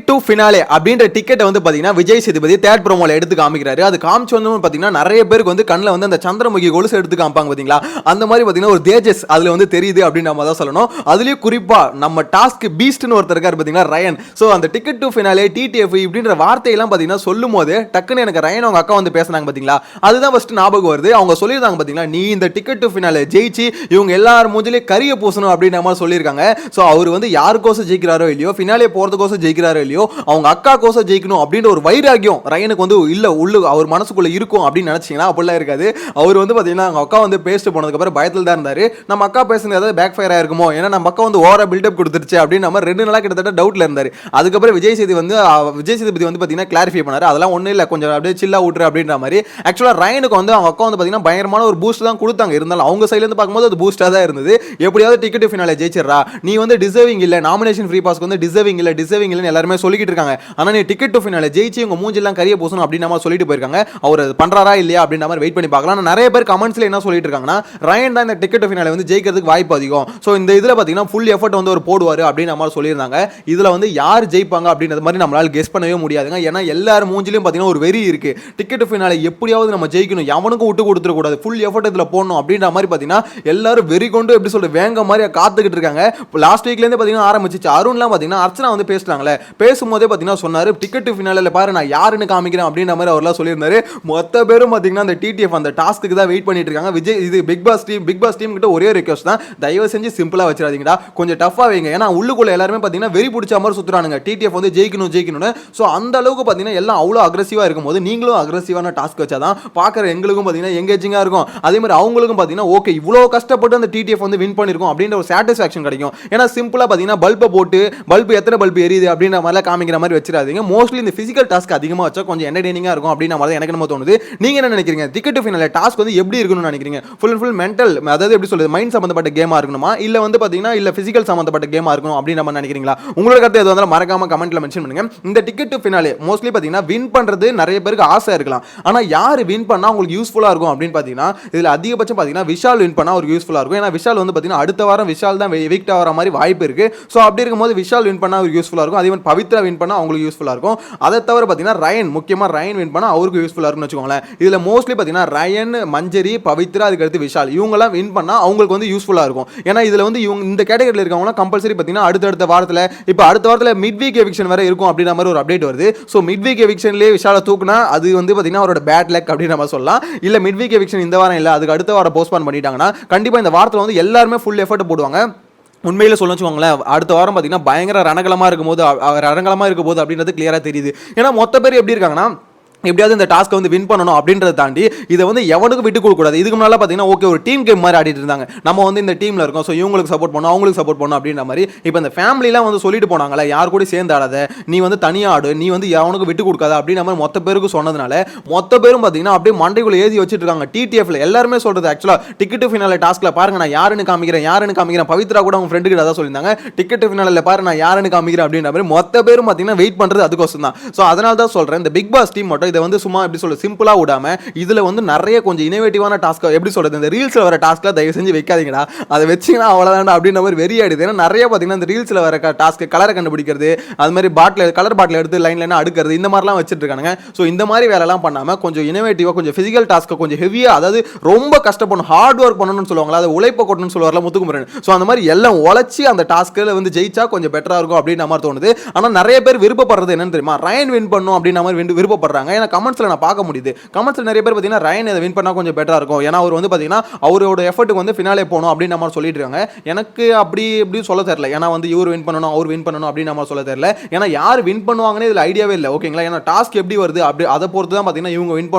To finale அப்படின்ற டிக்கெட்டை வந்து பாத்தீங்கன்னா விஜய் சேதுபதி தேர்ட் ப்ரோமோல எடுத்து காமிக்கிறாரு. அது காமிச்சு வந்து பாத்தீங்கன்னா நிறைய பேருக்கு வந்து கண்ணில் வந்து அந்த சந்திரமுகி கொலுசு எடுத்து காமிப்பாங்க பாத்தீங்களா, அந்த மாதிரி பாத்தீங்கன்னா ஒரு தேஜஸ் அதுல வந்து தெரியுது அப்படின்னு நம்ம தான் சொல்லணும். அதுலயும் குறிப்பா நம்ம டாஸ்க் பீஸ்ட்னு ஒருத்தர் இருக்காரு பாத்தீங்களா, ரயன். சோ அந்த டிக்கெட் டு ஃபினாலே டிடிஎஃப் இப்படின்ற வார்த்தையெல்லாம் பாத்தீங்கன்னா சொல்லும் போது டக்குன்னு எனக்கு ரயன் அவங்க அக்கா வந்து பேசினாங்க பாத்தீங்களா, அதுதான் ஃபர்ஸ்ட் ஞாபகம் வருது. அவங்க சொல்லியிருந்தாங்க பாத்தீங்களா, நீ இந்த டிக்கெட் டு ஃபினாலே ஜெயிச்சு இவங்க எல்லாரும் மூஞ்சிலே கரிய பூசணும் அப்படின்ற மாதிரி சொல்லியிருக்காங்க. சோ அவர் வந்து யாருக்கோசம் ஜெயிக்கிறாரோ இல்லையோ, ஃபினாலே போறதுக்கோசம் ஜெயிக்கிறாரோ இல்லையோ, அவங்க அக்கா கோசம் ஜெயிக்கணும் அப்படின்ற ஒரு வைராகியம் ரயனுக்கு வந்து இல்ல உள்ள அவர் மனசுக்குள்ள இருக்கும் அப்படின்னு நினைச்சீங்கன்னா அப்படிலாம் இருக்காது. அவர் வந்து பாத்தீங்கன்னா அவங்க அக்கா வந்து பேசிட்டு போனதுக்கு அப்புறம் பயத்தில் தான் இருந்தாரு. நம்ம அக்கா பேசுனது ஏதாவது பேக் ஃபயர் ஆயிருக்குமோ, ஏன்னா நம்ம அக்கா வந்து ஓவரா பில்டப் கொடுத்துருச்சு அப்படின்னு நம்ம 2 நாளா கிட்டத்தட்ட டவுட்ல இருந்தாரு. அதுக்கப்புறம் விஜய் சேதுபதி வந்து பாத்தீங்கன்னா கிளாரிஃபை பண்ணாரு, அதெல்லாம் ஒண்ணு இல்ல, கொஞ்சம் அப்படியே சில்லா விட்டுரு அப்படின்ற மாதிரி. ஆக்சுவலா ரயனுக்கு வந்து அவங்க அக்கா வந்து பாத்தீங்கன்னா பயங்கரமான ஒரு பூஸ்ட் தான் கொடுத்தாங்க. இருந்தாலும் அவங்க சைடுல இருந்து பார்க்கும்போது அது பூஸ்டா தான் இருந்தது. எப்படியாவது டிக்கெட் ஃபினாலே ஜெயிச்சிரா, நீ வந்து டிசர்விங் இல்ல, நாமினேஷன் ஃப்ரீ பாஸ்க்கு வந்து டிசர்விங் இல்ல எல்லாரும் சொல்லிக்கிட்டு இருக்காங்க. ஆனா நீ டிக்கெட் டு ஃபினாலே ஜெயிச்சு உங்க மூஞ்சிலாம் கரிய பூசணும் அப்படின்னு நம்ம சொல்லிட்டு போயிருக்காங்க. அவர் பண்றாரா இல்லையா அப்படின்ற மாதிரி வெயிட் பண்ணி பார்க்கலாம். நிறைய பேர் கமெண்ட்ஸ்ல என்ன சொல்லிட்டு இருக்காங்கன்னா, ரயன் தான் இந்த டிக்கெட் டு ஃபினாலே வந்து ஜெயிக்கிறதுக்கு வாய்ப்பு அதிகம். சோ இந்த இதுல பாத்தீங்கன்னா ஃபுல் எஃபர்ட் வந்து ஒரு போடுவாரு அப்படின்னு நம்ம சொல்லியிருந்தாங்க. இதுல வந்து யார் ஜெயிப்பாங்க அப்படின்றது மாதிரி நம்மளால கெஸ் பண்ணவே முடியாதுங்க. ஏன்னா எல்லாரும் மூஞ்சிலும் பாத்தீங்கன்னா ஒரு வெறி இருக்கு. டிக்கெட் டு ஃபினாலே எப்படியாவது நம்ம ஜெயிக்கணும், எவனுக்கும் விட்டு கொடுத்துட கூடாது, ஃபுல் எஃபர்ட் இதுல போடணும் அப்படின்ற மாதிரி பாத்தீங்கன்னா எல்லாரும் வெறி கொண்டு எப்படி சொல்ற வேங்க மாதிரி காத்துக்கிட்டு இருக்காங்க. லாஸ்ட் வீக்ல இருந்து பாத்தீங்கன்னா ஆரம்பிச்சிச்சு. அருண்லாம் பாத்தீங்கன்னா அர்ச்சனா வந்து பேசுறாங்களே, பேசும்போதே பாத்தீங்கன்னா சொன்னாரு டிக்கெட் டு ஃபினாலே பாரு நான் யாருன்னு காமிக்கிறேன் அப்படின்ற மாதிரி அவர்லாம் சொல்லியிருந்தாரு. மொத்த பேரும் பாத்தீங்கன்னா அந்த டிடிஎஃப் அந்த டாஸ்க்கு தான் வெயிட் பண்ணிட்டு இருக்காங்க. விஜய் இது பிக் பாஸ் டீம் கிட்ட ஒரே ரிக்வெஸ்ட் தான், தயவு செஞ்சு சிம்பிளா வச்சிராதீங்கடா, கொஞ்சம் டஃபா வைங்க. ஏன்னா உள்ளுக்குள்ள எல்லாரும் பாத்தீங்கன்னா வெறி பிடிச்ச மாதிரி சுத்துறானுங்க, டிடிஎஃப் வந்து ஜெயிக்கணும்னு. சோ அந்த அளவுக்கு பாத்தீங்கன்னா எல்லாம் அவ்வளவு அக்ரெசிவா இருக்கும்போது நீங்களும் அக்ரெசிவான டாஸ்க் வச்சாதான் பாக்குற எங்களுக்கும் பாத்தீங்கன்னா எங்கேஜிங்கா இருக்கும். அதே மாதிரி அவங்களுக்கும் பாத்தீங்கன்னா ஓகே இவ்வளவு கஷ்டப்பட்டு அந்த டிடிஎஃப் வந்து வின் பண்ணிருக்கோம் அப்படின்ற ஒரு சாட்டிஸ்ஃபேக்ஷன் கிடைக்கும். ஏன்னா சிம்பிளா பாத்தீங்கன்னா பல்பை போட்டு எத்தனை பல்பு எரியுது அப்படின்ற மாதிரி காமிக்கிற மாதிரி வச்சிராதீங்க. மோஸ்ட்லி இந்த பிசிக்கல் டாஸ்க் அதிகமா வச்சா கொஞ்சம் என்டர்டெய்னிங்கா இருக்கும் அப்படின்ற மாதிரி எனக்கு நம்ம தோணுது. நீங்க என்ன நினைக்கிறீங்க? டிக்கெட் டு ஃபினாலே டாஸ்க் வந்து எப்படி இருக்கணும்னு நினைக்கிறீங்க? ஃபுல் மென்டல், அதாவது எப்படி சொல்றது, மைண்ட் சம்பந்தப்பட்ட கேமா இருக்கணுமா, இல்ல வந்து பாத்தீங்கன்னா இல்ல பிசிக்கல் சம்பந்தப்பட்ட கேமா இருக்கணும் அப்படின்னு நம்ம நினைக்கிறீங்களா? உங்களோட கருத்து எது வந்தாலும் மறக்காம கமெண்ட்ல மென்ஷன் பண்ணுங்க. இந்த டிக்கெட் டு ஃபினாலே மோஸ்ட்லி பாத்தீங்கன்னா வின் பண்றது நிறைய பேருக்கு ஆசை இருக்கலாம். ஆனா யார் வின் பண்ணா உங்களுக்கு யூஸ்ஃபுல்லா இருக்கும் அப்படின்னு பாத்தீங்கன்னா, இதுல அதிகபட்சம் பாத்தீங்கன்னா விஷால் வின் பண்ணா ஒரு யூஸ்ஃபுல்லா இருக்கும். ஏன்னா விஷால் வந்து பாத்தீங்கன்னா அடுத்த வாரம் விஷால் தான் எவிக்ட் ஆகிற மாதிரி வாய்ப்பு இருக்கு. சோ அப்படி இருக்கும்போது விஷால் வின் பண்ணா ஒரு யூஸ்ஃபுல்லா இருக்கும். அதே மாதிரி பவித்ரா வின் பண்ணா அவங்களுக்கு யூஸ்ஃபுல்லா இருக்கும். அதை தவிர பாத்தீங்கன்னா ரயன், முக்கியமா ரயன் வின் பண்ணா அவருக்கு யூஸ்ஃபுல்லா இருக்கும்னு வச்சுக்கோங்களேன். இதுல மோஸ்ட்லி பாத்தீங்கன்னா ரயன், மஞ்சரி, பவித்ரா, அதுக்கு அடுத்து விஷால், இவங்க எல்லாம் வின் பண்ணா அவங்களுக்கு வந்து யூஸ்ஃபுல்லா இருக்கும். ஏன்னா இதுல வந்து இவங்க இந்த கேட்டகரியில இருக்கவங்க கம்பல்சரி பாத்தீங்கன்னா அடுத்த வாரத்துல, இப்ப அடுத்த வாரத்துல மிட் வீக் எவிக்ஷன் வேற இருக்கும் அப்படின்ற மாதிரி ஒரு அப்டேட் வருது. சோ மிட் வீக் எவிக்ஷன்லயே விஷால தூக்குனா அது வந்து பாத்தீங்கன்னா அவரோட பேட் லக் அப்படின்னு நம்ம சொல்லலாம். இல்ல மிட் வீக் எவிக்ஷன் இந்த வாரம் இல்ல அதுக்கு அடுத்த வாரம் போஸ்ட்பான் பண்ணிட்டாங்கன்னா கண்டிப்பா இந்த வாரத்துல வந்து எல்லாருமே ஃபுல் எஃபர்ட் போடுவாங்க. உண்மையில சொல்ல வச்சுக்கோங்களேன், அடுத்த வாரம் பாத்தீங்கன்னா பயங்கர ரணகலமா இருக்கும் போது அப்படின்றது கிளியரா தெரியுது. ஏன்னா மொத்த பேர் எப்படி இருக்காங்கன்னா, எப்படியாவது இந்த டாஸ்க்கை வந்து வின் பண்ணணும் அப்படின்றத தாண்டி இதை வந்து எவனுக்கும் விட்டு கொடுக்க கூடாது. இதுக்கு முன்னால பாத்தீங்கன்னா ஓகே ஒரு டீம் கேம் மாதிரி ஆடிட்டு இருந்தாங்க, நம்ம வந்து இந்த டீம்ல இருக்கோம், ஸோ இவங்களுக்கு சப்போர்ட் பண்ணணும் அவங்களுக்கு சப்போர்ட் பண்ணணும் அப்படின்ற மாதிரி. இப்போ இந்த ஃபேமிலிலாம் வந்து சொல்லிட்டு போனாங்களே, யார் கூட சேர்ந்து ஆடாத, நீ வந்து தனியா ஆடு, நீ வந்து எவனுக்கு விட்டு கொடுக்காத அப்படின்ற மாதிரி மொத்த பேருக்கு சொன்னதுனால மொத்த பேரும் பாத்தீங்கன்னா அப்படியே மண்டைக்குள்ள ஏதி வச்சுட்டு இருக்காங்க. டிடிஎஃப்ல எல்லாருமே சொல்றது ஆக்சுவலா டிக்கெட் டு ஃபினாலே டாஸ்க்ல பாருங்க நான் யாருன்னு காமிக்கிறேன். பவித்ரா கூட அவங்க ஃப்ரெண்டு கிட்ட அதான் சொல்லியிருந்தாங்க, டிக்கெட் டு ஃபினாலே பாரு நான் யாருன்னு காமிக்கிறேன் அப்படின்ற மாதிரி மொத்த பேரும் பாத்தீங்கன்னா வெயிட் பண்றது அதுக்கோசம் தான். ஸோ அதனால தான் சொல்றேன், இந்த பிக் பாஸ் டீம் மட்டும் இதை வந்து சும்மா எப்படி சொல்ல சிம்பிளா விடாம இதுல வந்து நிறைய கொஞ்சம் இனோவேட்டிவான டாஸ்க், எப்படி சொல்றது, இந்த ரீல்ஸ்ல வர டாஸ்க்ல தயவு செஞ்சு வைக்காதீங்கடா, அதை வெச்சீங்கன்னா அவ்வளவுதான் அப்படின்ற மாதிரி வெறி ஆயிடுது. ஏன்னா நிறைய பாத்தீங்கன்னா இந்த ரீல்ஸ்ல வர டாஸ்க் கலரை கண்டுபிடிக்கிறது, அது மாதிரி கலர் பாட்டில் எடுத்து லைன்ல அடுக்கிறது, இந்த மாதிரிலாம் வச்சிட்டு இருக்காங்க. ஸோ இந்த மாதிரி வேலைலாம் பண்ணாம கொஞ்சம் இனோவேட்டிவா கொஞ்சம் பிசிக்கல் டாஸ்க் கொஞ்சம் ஹெவியா, அதாவது ரொம்ப கஷ்டப்படணும், ஹார்ட் ஒர்க் பண்ணணும்னு சொல்லுவாங்களா, அதை உழைப்ப கொட்டணும்னு சொல்லுவார்ல முத்துக்குமரன். ஸோ அந்த மாதிரி எல்லாம் உழைச்சி அந்த டாஸ்க்ல வந்து ஜெயிச்சா கொஞ்சம் பெட்டரா இருக்கும் அப்படின்னு மாதிரி தோணுது. ஆனா நிறைய பேர் விருப்பப்படுறது என்னன்னு தெரியுமா, ரயன் வின் பண்ணும் அப்படின்ற மாதிரி விருப்பப்படுறாங்க. ஏன்னா கமெண்ட்ஸ்ல நான் பார்க்க முடியுது, கமெண்ட்ஸ்ல நிறைய பேர் பாத்தீங்கன்னா ரயன் இதை வின் பண்ணா கொஞ்சம் பெட்டரா இருக்கும், ஏன்னா அவர் வந்து பாத்தீங்கன்னா அவரோட எஃபர்ட்டுக்கு வந்து ஃபினாலே போகணும் அப்படின்னு நம்ம சொல்லிட்டு இருக்காங்க. எனக்கு அப்படி சொல்ல தெரியல, ஏன்னா வந்து இவர் வின் பண்ணணும் அவர் வின் பண்ணணும் அப்படின்னு நம்ம சொல்ல தெரியல. ஏன்னா யார் வின் பண்ணுவாங்கன்னு இதுல ஐடியாவே இல்லை, ஓகேங்களா. ஏன்னா டாஸ்க் எப்படி வருது அப்படி அதை பொறுத்து தான் பாத்தீங்கன்னா இவங்க வின்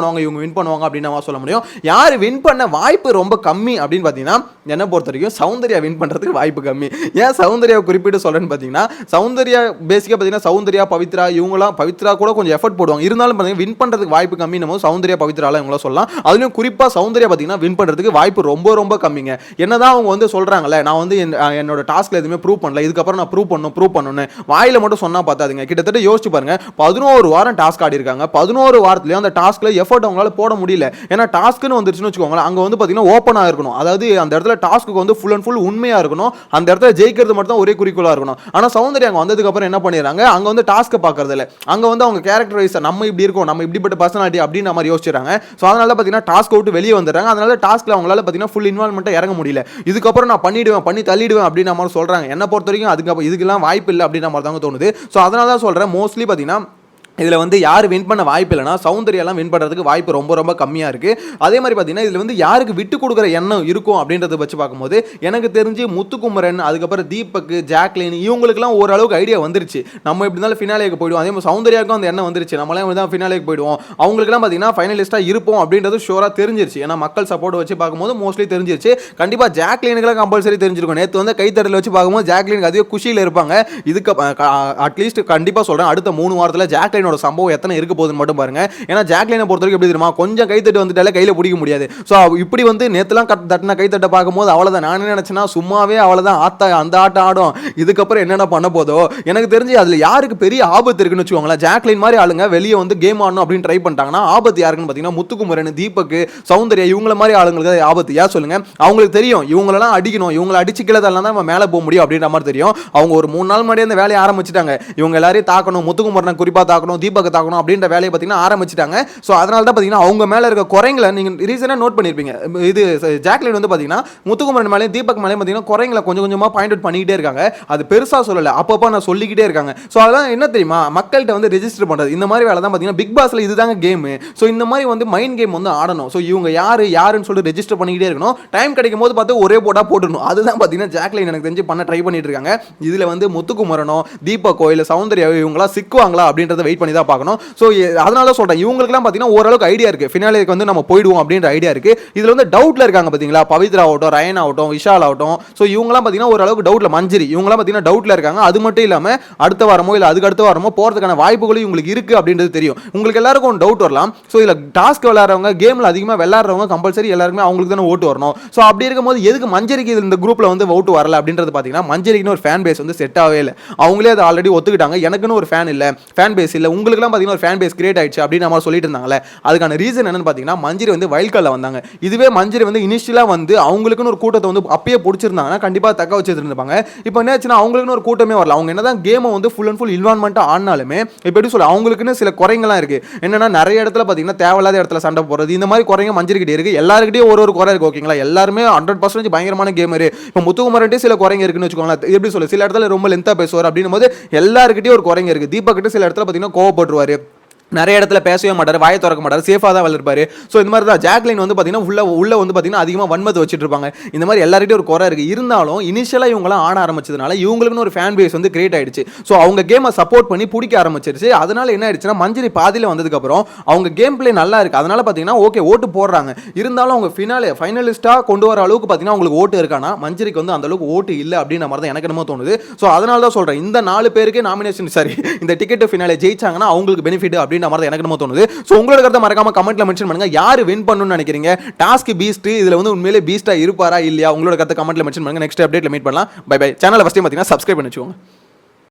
பண்ணுவாங்க அப்படின்னு நம்ம சொல்ல முடியும். யார் வின் பண்ண வாய்ப்பு ரொம்ப கம்மி அப்படின்னு பாத்தீங்கன்னா என்ன பொறுத்த வரைக்கும் சௌந்தர்யா வின் பண்றதுக்கு வாய்ப்பு கம்மி. ஏன் சௌந்தர்யா குறிப்பிட்டு சொல்றேன்னு பாத்தீங்கன்னா, சௌந்தர்யா பேசிக்கா பாத்தீங்கன்னா சௌந்தர்யா, பவித்ரா இவங்கலாம், பவித்ரா கூட கொஞ்சம் எஃபர்ட் போடுவாங்க, இருந்தாலும் பாத்தீங்கன்னா வின் பண்றதுக்கு வாய்ப்பு கம்மி. நம்ம சௌந்தர்யா பவித்ரால இவங்கள சொல்லலாம். அதுலயும் குறிப்பா சௌந்தர்யா பாத்தீங்கன்னா வின் பண்றதுக்கு வாய்ப்பு ரொம்ப ரொம்ப கம்மிங்க. என்னதான் அவங்க வந்து சொல்றாங்கல்ல, நான் வந்து என்னோட டாஸ்க்ல எதுவுமே ப்ரூவ் பண்ணல, இதுக்கப்புறம் நான் ப்ரூவ் பண்ணணும்னு வாயில மட்டும் சொன்னா பார்த்தாதுங்க. கிட்டத்தட்ட யோசிச்சு பாருங்க, 11 வாரம் டாஸ்க் ஆடி இருக்காங்க. 11 வாரத்துலயும் அந்த டாஸ்க்ல எஃபர்ட் அவங்களால போட முடியல. ஏன்னா டாஸ்க்னு வந்துருச்சுன்னு வச்சுக்கோங்களேன், அங்க வந்து பாத்தீங்கன்னா ஓப்பனா இருக்கணும். அதாவது அந்த இடத்துல டாஸ்க்கு வந்து ஃபுல் அண்ட் ஃபுல் உண்மையா இருக்கணும். அந்த இடத்துல ஜெயிக்கிறது மட்டும் தான் ஒரே குறிக்கோளா இருக்கணும். ஆனா சௌந்தர்யா அங்க வந்ததுக்கு அப்புறம் என்ன பண்ணிடுறாங்க, அங்க வந்து டாஸ்க் பாக்குறது இல்ல, அங்க வந்து அவங்க கேரக்டர் வைஸ் நம்ம இப்படி இருக்கோம், நம்ம இப்படிப்பட்ட பர்சனாலிட்டி அப்படின்னு மாதிரி யோசிச்சாங்க. சோ அதனால பாத்தீங்கன்னா டாஸ்க் விட்டு வெளியே வந்துடுறாங்க. அதனால டாஸ்க்ல அவங்களால பாத்தீங்கன்னா ஃபுல் இன்வால்வ்மென்ட்டா இறங்க முடியல. இதுக்கப்புறம் நான் பண்ணி தள்ளிடுவேன் அப்படின்னு நம்ம சொல்றாங்க. என்ன பொறுத்த வரைக்கும் அதுக்கு இதுக்கெல்லாம் வாய்ப்பு இல்லை அப்படின்னு மாதிரி தாங்க தோணுது. ஸோ அதனால தான் சொல்றேன், மோஸ்ட்லி பார்த்தீங்கன்னா இதில் வந்து யார் வின் பண்ண வாய்ப்பு இல்லைனா சௌந்தர்யாலாம் வின் பண்ணுறதுக்கு வாய்ப்பு ரொம்ப ரொம்ப கம்மியாக இருக்குது. அதே மாதிரி பார்த்தீங்கன்னா இதில் வந்து யாருக்கு விட்டு கொடுக்குற எண்ணம் இருக்கும் அப்படின்றத வச்சு பார்க்கும்போது எனக்கு தெரிஞ்சு முத்துக்குமரன், அதுக்கப்புறம் தீபக், ஜாக்லின் இவங்களுக்குலாம் ஓரளவுக்கு ஐடியா வந்துருச்சு. நம்ம எப்படி இருந்தாலும் ஃபினாலேக்கு போயிடுவோம். அதே மாதிரி சௌந்தர்யாவுக்கும் அந்த எண்ணம் வந்துருச்சு, நம்மளாம் தான் ஃபினாலேக்கு போயிடுவோம், அவங்களுக்குலாம் பார்த்தீங்கன்னா ஃபைனலிஸ்ட்டாக இருப்போம் அப்படின்றது ஷோராக தெரிஞ்சிருச்சு. ஏன்னா மக்கள் சப்போர்ட் வச்சு பார்க்கும்போது மோஸ்ட்லி தெரிஞ்சிருச்சு. கண்டிப்பாக ஜாக்லினுக்குலாம் கம்பல்சரி தெரிஞ்சிருக்கும். நேற்று வந்து கைத்தடல் வச்சு பார்க்கும்போது ஜாக்லினுக்கு அதே குஷியில் இருப்பாங்க. இதுக்கு அட்லீஸ்ட் கண்டிப்பாக சொல்கிறேன், அடுத்த 3 வாரத்தில் ஜாக்லின் சம்பவம் எத்தனை இருக்க போகுதுன்னு மட்டும் பாருங்க. ஏன்னா ஜாக்லினை பொறுத்தவரைக்கும் எப்படி தெரியுமா, கொஞ்சம் கைத்தட்டு வந்துட்டாலே கையில பிடிக்க முடியாது. ஸோ இப்படி வந்து நேத்துலாம் தட்டின கைத்தட்டை பார்க்கும்போது அவ்வளோதான். நான் என்ன நினைச்சேன்னா சும்மாவே அவ்வளோதான், அந்த ஆட்டம் ஆடும், இதுக்கப்புறம் என்னென்ன பண்ண போதோ. எனக்கு தெரிஞ்சு அதில் யாருக்கு பெரிய ஆபத்து இருக்குன்னு வச்சுக்கோங்களேன், ஜாக்லின் மாதிரி ஆளுங்க வெளியே வந்து கேம் ஆடணும் அப்படின்னு ட்ரை பண்ணிட்டாங்கன்னா ஆபத்து யாருக்குன்னு பார்த்தீங்கன்னா முத்துக்குமரன், தீபக், சௌந்தர்யா இவங்கள மாதிரி ஆளுங்களுக்கு ஆபத்து. ஏன் சொல்லுங்க, அவங்களுக்கு தெரியும் இவங்களெல்லாம் அடிக்கணும், இவங்களை அடிச்சுக்கிறதெல்லாம் தான் நம்ம மேலே போக முடியும் அப்படின்ற மாதிரி தெரியும். அவங்க ஒரு 3 நாள் முன்னாடி அந்த வேலையை ஆரம்பிச்சிட்டாங்க. இவங்க எல்லாரையும் தாக்கணும், முத்துக்குமரனை குறிப்பாக தாக்கணும், தீபக் தாக்கணும் அப்படின்ற வேலையை பார்த்தீங்கன்னா ஆரம்பிச்சிட்டாங்க. ஸோ அதனால தான் பார்த்தீங்கன்னா அவங்க மேலே இருக்க குறைங்களை நீங்கள் ரீசனாக நோட் பண்ணியிருப்பீங்க. இது ஜாக்லின் வந்து பார்த்தீங்கன்னா முத்துக்குமரன் மேலே தீபக் மேலே பார்த்தீங்கன்னா குறைங்களை கொஞ்சம் கொஞ்சமாக பாயிண்ட் அவுட் பண்ணிக்கிட்டே இருக்காங்க. அது பெருசாக சொல்லலை, அப்பப்போ நான் சொல்லிக்கிட்டே இருக்காங்க. ஸோ அதெல்லாம் என்ன தெரியுமா, மக்கள்கிட்ட வந்து ரெஜிஸ்டர் பண்ணுறது இந்த மாதிரி வேலை தான் பார்த்தீங்கன்னா பிக் பாஸ்ல இதுதாங்க கேமு. ஸோ இந்த மாதிரி வந்து மைண்ட் கேம் வந்து ஆடணும். ஸோ இவங்க யாருன்னு சொல்லிட்டு ரெஜிஸ்டர் பண்ணிக்கிட்டே இருக்கணும். டைம் கிடைக்கும் போது பார்த்து ஒரே போட்டா போட்டுடணும். அதுதான் பார்த்தீங்கன்னா ஜாக்லின் எனக்கு தெரிஞ்சு பண்ண ட்ரை பண்ணிட்டு இருக்காங்க. இதில் வந்து முத்துக்குமரனோ தீபக்கோ இல்லை சௌந்தர்யா இவங்களா சிக்குவாங்களா அப்படின்றத வெயிட் பண்ணி தான் பார்க்கணும். ஸோ அதனால சொல்கிறேன், இவங்களுக்குலாம் பார்த்தீங்கன்னா ஓரளவுக்கு ஐடியா இருக்குது, ஃபினாலேக்கு வந்து நம்ம போயிடுவோம் அப்படின்ற ஐடியா இருக்குது. இதில் வந்து டவுட்டில் இருக்காங்க பார்த்தீங்களா, பவித்ரா ஆகட்டும், ரயன் ஆகட்டும், விஷால் ஆகட்டும். ஸோ இவங்கலாம் பார்த்தீங்கன்னா ஓரளவுக்கு டவுட்டில், மஞ்சரி இவங்கலாம் பார்த்தீங்கன்னா டவுட்டில் இருக்காங்க. அது மட்டும் இல்லாமல் அடுத்த வாரமோ இல்லை அதுக்கு அடுத்த வாரமோ போகிறதுக்கான வாய்ப்புகளும் இவங்களுக்கு இருக்குது அப்படின்றது தெரியும். உங்களுக்கு எல்லாருக்கும் ஒரு டவுட் வரலாம், ஸோ இதில் டாஸ்க் விளையாடுறவங்க, கேமில் அதிகமாக விளையாடுறவங்க கம்பல்சரி எல்லாருமே அவங்களுக்கு தானே ஓட்டு வரணும். ஸோ அப்படி இருக்கும்போது எதுக்கு மஞ்சரிக்கு இந்த குரூப்பில் வந்து ஓட்டு வரல அப்படின்றது பார்த்தீங்கன்னா மஞ்சரிக்குன்னு ஒரு ஃபேன் பேஸ் வந்து செட் ஆகவே இல்லை. அவங்களே அதை ஆல்ரெடி ஒத்துக்கிட்டாங்க, எனக்குன்னு ஒரு ஃபேன் இல்லை, ஃபேன் பேஸ் இல்லை, உங்களுக்குலாம் பார்த்தீங்கன்னா ஒரு ஃபேன் பேஸ் கிரியேட் ஆயிடுச்சு அப்படின்னு நம்ம சொல்லிட்டு இருந்தாங்களே. அதுக்கான ரீசன் என்னன்னு பார்த்தீங்கன்னா மஞ்சரி வந்து வைல்ட் கார்டில் வந்தாங்க. இதுவே மஞ்சரி வந்து இனிஷியலாக வந்து அவங்களுக்குன்னு ஒரு கூட்டத்தை வந்து அப்பயே பிடிச்சிருந்தாங்கன்னா கண்டிப்பாக தக்க வச்சுருந்துருப்பாங்க. இப்போ என்ன ஆச்சுன்னா அவங்களுக்குன்னு ஒரு கூட்டமே வரல. அவங்க என்னதான் கேமை வந்து ஃபுல் அண்ட் ஃபுல் இன்வால்வ்மெண்ட்டாக ஆனாலுமே இப்போ எப்படி சொல்ல, அவங்களுக்குன்னு சில குறைங்களாம் இருக்குது. என்னன்னா நிறைய இடத்துல பார்த்தீங்கன்னா தேவையில்லாத இடத்துல சண்டை போடுறது, இந்த மாதிரி குறைங்க மஞ்சரிக்கிட்டே இருக்குது. எல்லாருக்கிட்டையும் ஒரு குறை இருக்குது. ஓகேங்களா, எல்லாருமே 100% பயங்கரமான கேமரு. இப்போ முத்துக்குமரன்ட்டே சில குறைங்க இருக்குன்னு வச்சுக்கோங்களேன். எப்படி சொல்ல, சில இடத்துல ரொம்ப லென்த்தாக பேசுவார் அப்படின்னும் போது எல்லாருக்கிட்டையும் ஒரு குறைங்க இருக்குது. தீபக் கிட்ட சில இடத்துல பார்த்தீங்கன்னா கோவப்பட்டுருவாரு, நிறைய இடத்துல பேசவே மாட்டார், வாயை திறக்க மாட்டார், சேஃபாக தான் வளர்ப்பாரு. ஸோ இந்த மாதிரி தான் ஜாக்லின் வந்து பார்த்தீங்கன்னா உள்ள வந்து பார்த்தீங்கன்னா அதிகமாக வன்மத்தை வச்சுட்டு இருப்பாங்க. இந்த மாதிரி எல்லார்கிட்டையும் ஒரு குறை இருக்குது. இருந்தாலும் இனிஷியலாக இவங்களாம் ஆட ஆரம்பிச்சதுனால இவங்களுக்குன்னு ஒரு ஃபேன் பேஸ் வந்து கிரியேட் ஆயிடுச்சு. ஸோ அவங்க கேமை சப்போர்ட் பண்ணி பிடிக்க ஆரம்பிச்சிருச்சு. அதனால என்ன ஆயிடுச்சுன்னா மஞ்சரி பாதியில் வந்ததுக்கப்புறம் அவங்க கேம் பிளே நல்லா இருக்குது, அதனால பார்த்தீங்கன்னா ஓகே ஓட்டு போடுறாங்க. இருந்தாலும் அவங்க ஃபைனலிஸ்ட்டாக கொண்டு வர அளவுக்கு பார்த்தீங்கன்னா அவங்களுக்கு ஓட்டு இருக்கானா, மஞ்சரிக்கு வந்து அந்த அளவுக்கு ஓட்டு இல்லை அப்படின்ற மாதிரி தான் எனக்கு என்னமோ தோணுது. ஸோ அதனால தான் சொல்கிறேன், இந்த 4 பேருக்கு நாமினேஷன் சரி இந்த டிக்கெட் ஃபினாலே ஜெயிச்சாங்கன்னா அவங்களுக்கு பெனிஃபிட் அப்படின்னு எனக்கு என்னமோ தோணுது. சோ உங்களோட கருத்தை மறக்காம கமெண்ட்ல மென்ஷன் பண்ணுங்க. யாரு வின் பண்ணனும்னு நினைக்கிறீங்க? டாஸ்க் பீஸ்ட் இதுல வந்து உண்மையிலே பீஸ்டா இருப்பாரா இல்லையா? உங்களோட கருத்தை கமெண்ட்ல மென்ஷன் பண்ணுங்க. நெக்ஸ்ட் அப்டேட்ல மீட் பண்ணலாம். Bye bye. சேனலை ஃபர்ஸ்ட் டைம் பாத்தீங்கன்னா சப்ஸ்கிரைப் பண்ணி வச்சுக்கோங்க.